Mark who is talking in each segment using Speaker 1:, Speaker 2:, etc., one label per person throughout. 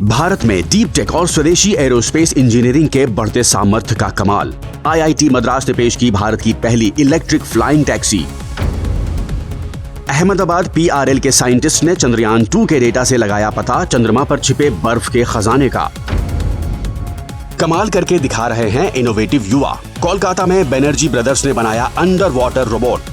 Speaker 1: भारत में deep tech और स्वदेशी एरोस्पेस इंजीनियरिंग के बढ़ते सामर्थ्य का कमाल। आईआईटी मद्रास ने पेश की भारत की पहली electric flying taxi. Ahmedabad PRL के साइंटिस्ट ने चंद्रयान 2 के डेटा से लगाया पता चंद्रमा पर छिपे बर्फ के खजाने का। कमाल करके दिखा रहे हैं इनोवेटिव युवा। कोलकाता में बनर्जी ब्रदर्स ने बनाया अंडर वाटर रोबोट।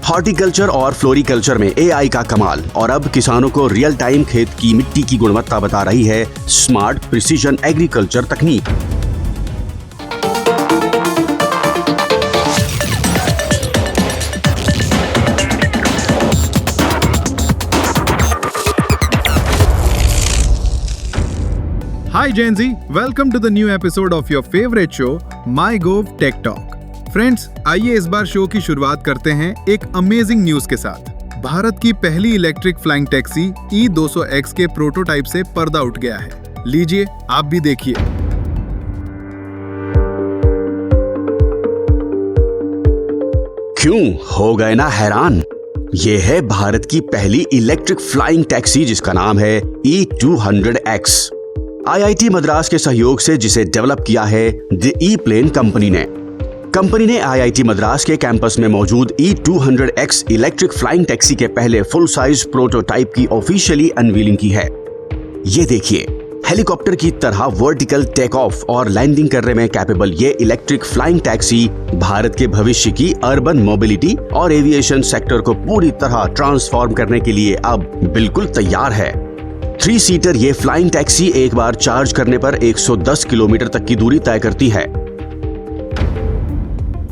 Speaker 1: हॉर्टिकल्चर और फ्लोरिकल्चर में एआई का कमाल और अब किसानों को रियल टाइम खेत की मिट्टी की गुणवत्ता बता रही है स्मार्ट प्रिसीजन एग्रीकल्चर तकनीक।
Speaker 2: Hi Gen Z, welcome to the new episode of your favorite show, MyGov Tech Talk. Friends, आइए इस बार शो की शुरुआत करते हैं एक अमेजिंग न्यूज के साथ। भारत की पहली इलेक्ट्रिक फ्लाइंग टैक्सी E200X के प्रोटोटाइप से पर्दा उठ गया है। लीजिए आप भी देखिए।
Speaker 1: क्यों हो गए ना हैरान? ये है भारत की पहली इलेक्ट्रिक फ्लाइंग टैक्सी जिसका नाम है E200X। आईआईटी मद्रास के सहयोग से जिसे डेवलप किया है द ई-प्लेन कंपनी ने। कंपनी ने आईआईटी मद्रास के कैंपस में मौजूद E200X इलेक्ट्रिक फ्लाइंग टैक्सी के पहले फुल साइज प्रोटोटाइप की ऑफिशियली अनवीलिंग की है। ये देखिए, हेलीकॉप्टर की तरह वर्टिकल टेक ऑफ और लैंडिंग करने में कैपेबल ये इलेक्ट्रिक फ्लाइंग टैक्सी भारत के भविष्य की अर्बन मोबिलिटी और एविएशन सेक्टर को पूरी तरह ट्रांसफॉर्म करने के लिए अब बिल्कुल तैयार है। 3 सीटर ये फ्लाइंग टैक्सी एक बार चार्ज करने पर 110 किलोमीटर तक की दूरी तय करती है।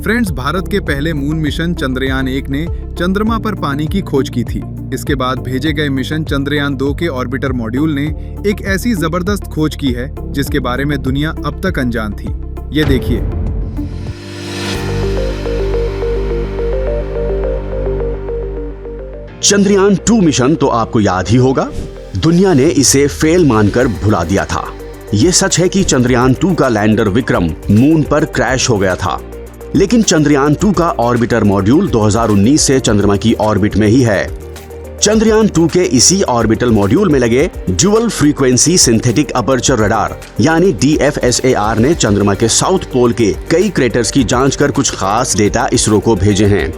Speaker 2: फ्रेंड्स, भारत के पहले मून मिशन चंद्रयान 1 ने चंद्रमा पर पानी की खोज की थी। इसके बाद भेजे गए मिशन चंद्रयान 2 के ऑर्बिटर मॉड्यूल ने एक ऐसी जबरदस्त खोज की है जिसके बारे में दुनिया अब तक अनजान थी। ये देखिए।
Speaker 1: चंद्रयान 2 मिशन तो आपको याद ही होगा। दुनिया ने इसे फेल मानकर भुला दिया था। ये सच है कि चंद्रयान 2 का लैंडर विक्रम मून पर क्रैश हो गया था, लेकिन चंद्रयान 2 का ऑर्बिटर मॉड्यूल 2019 से चंद्रमा की ऑर्बिट में ही है। चंद्रयान 2 के इसी ऑर्बिटल मॉड्यूल में लगे dual frequency synthetic aperture radar यानी DFSAR ने चंद्रमा के साउथ पोल के कई क्रेटर्स की जांच कर कुछ खास डेटा इसरो को भेजे हैं।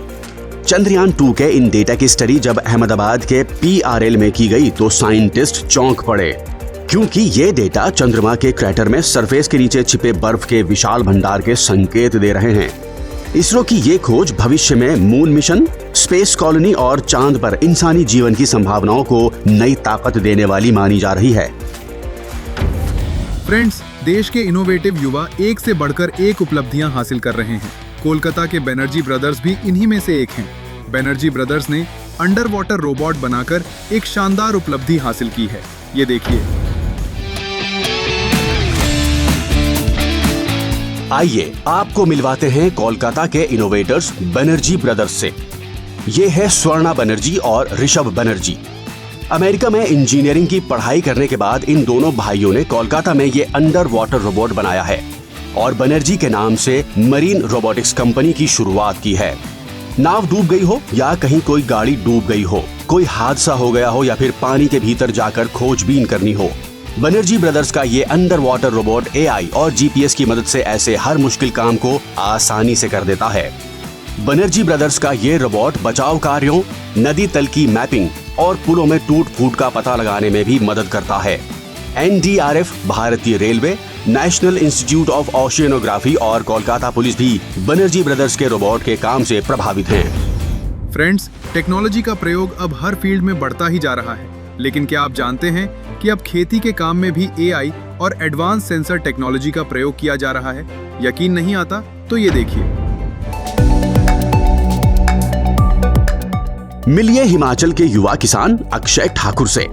Speaker 1: चंद्रयान 2 के इन डेटा की स्टडी जब अहमदाबाद के पीआरएल में की गई तो साइंटिस्ट चौंक पड़े, क्योंकि ये डेटा चंद्रमा के क्रैटर में सरफेस के नीचे छिपे बर्फ के विशाल भंडार के संकेत दे रहे हैं। इसरो की ये खोज भविष्य में मून मिशन, स्पेस कॉलोनी और चांद पर इंसानी जीवन की संभावनाओं को नई ताकत देने वाली मानी जा रही है।
Speaker 2: फ्रेंड्स, देश के इनोवेटिव युवा एक से बढ़कर एक उपलब्धियां हासिल कर रहे हैं। कोलकाता के बनर्जी ब्रदर्स भी इन्हीं में से एक हैं। बनर्जी ब्रदर्स ने अंडर वाटर रोबोट बनाकर एक शानदार उपलब्धि हासिल की है। ये देखिए।
Speaker 1: आइए आपको मिलवाते हैं कोलकाता के इनोवेटर्स बनर्जी ब्रदर्स से। ये है स्वर्णा बनर्जी और ऋषभ बनर्जी। अमेरिका में इंजीनियरिंग की पढ़ाई करने के बाद इन दोनों भाइयों ने कोलकाता में ये अंडर वाटर रोबोट बनाया है और बनर्जी के नाम से मरीन रोबोटिक्स कंपनी की शुरुआत की है। नाव डूब गई हो या कहीं कोई गाड़ी डूब गई हो, कोई हादसा हो गया हो या फिर पानी के भीतर जाकर खोजबीन करनी हो, बनर्जी ब्रदर्स का ये अंडर वाटर रोबोट एआई और जीपीएस की मदद से ऐसे हर मुश्किल काम को आसानी से कर देता है। बनर्जी ब्रदर्स का ये रोबोट बचाव कार्यों, नदी तल की मैपिंग और पुलों में टूट फूट का पता लगाने में भी मदद करता है। NDRF, भारतीय railway, national institute of oceanography और कोलकाता पुलिस भी बनर्जी ब्रदर्स के रोबोट के काम से प्रभावित हैं।
Speaker 2: फ्रेंड्स, टेक्नोलॉजी का प्रयोग अब हर फील्ड में बढ़ता ही जा रहा है, लेकिन क्या आप जानते हैं कि अब खेती के काम में भी एआई और एडवांस सेंसर टेक्नोलॉजी का प्रयोग किया जा रहा है? यकीन नहीं आता तो ये देखिए।
Speaker 1: मिलिए हिमाचल के युवा किसान अक्षय ठाकुर से।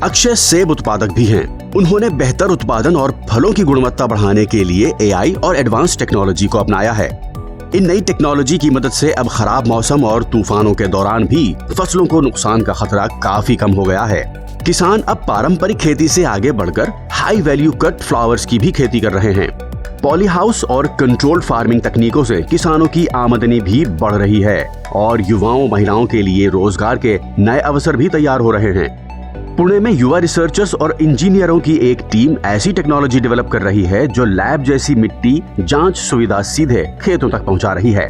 Speaker 1: अक्षय सेब उत्पादक भी हैं। उन्होंने बेहतर उत्पादन और फलों की गुणवत्ता बढ़ाने के लिए एआई और एडवांस टेक्नोलॉजी को अपनाया है। इन नई टेक्नोलॉजी की मदद से अब खराब मौसम और तूफानों के दौरान भी फसलों को नुकसान का खतरा काफी कम हो गया है। किसान अब पारंपरिक खेती से आगे बढ़कर हाई वैल्यू कट फ्लावर्स की भी खेती कर रहे हैं। पॉली हाउस और कंट्रोल्ड फार्मिंग तकनीकों से किसानों की आमदनी भी बढ़ रही है और युवाओं महिलाओं के लिए रोजगार के नए अवसर भी तैयार हो रहे हैं। पुणे में युवा रिसर्चर्स और इंजीनियरों की एक टीम ऐसी टेक्नोलॉजी डेवलप कर रही है जो लैब जैसी मिट्टी जांच सुविधा सीधे खेतों तक पहुंचा रही है।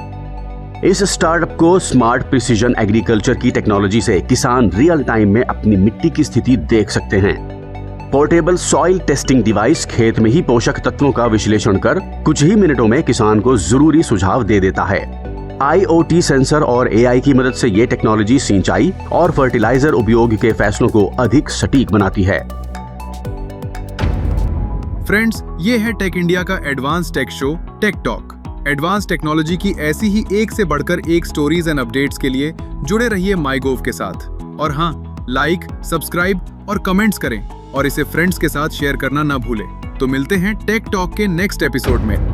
Speaker 1: इस स्टार्टअप को स्मार्ट प्रिसीजन एग्रीकल्चर की टेक्नोलॉजी से किसान रियल टाइम में अपनी मिट्टी की स्थिति देख सकते हैं। पोर्टेबल सॉइल टेस्टिंग डिवाइस खेत में ही पोषक तत्वों का विश्लेषण कर कुछ ही मिनटों में किसान को जरूरी सुझाव दे देता है। IoT सेंसर और AI की मदद से ये टेक्नोलॉजी सिंचाई और फर्टिलाइजर उपयोग के फैसलों को अधिक सटीक बनाती है।
Speaker 2: फ्रेंड्स, ये है टेक इंडिया का advance tech show tech talk. Advance technology की ऐसी ही एक से बढ़कर एक स्टोरीज एंड अपडेट्स के लिए जुड़े रहिए माईगोव के साथ। और हाँ, लाइक, सब्सक्राइब और कमेंट्स करें और इसे फ्रेंड्स के साथ शेयर करना ना भूलें। तो मिलते हैं टेक टॉक के नेक्स्ट एपिसोड में।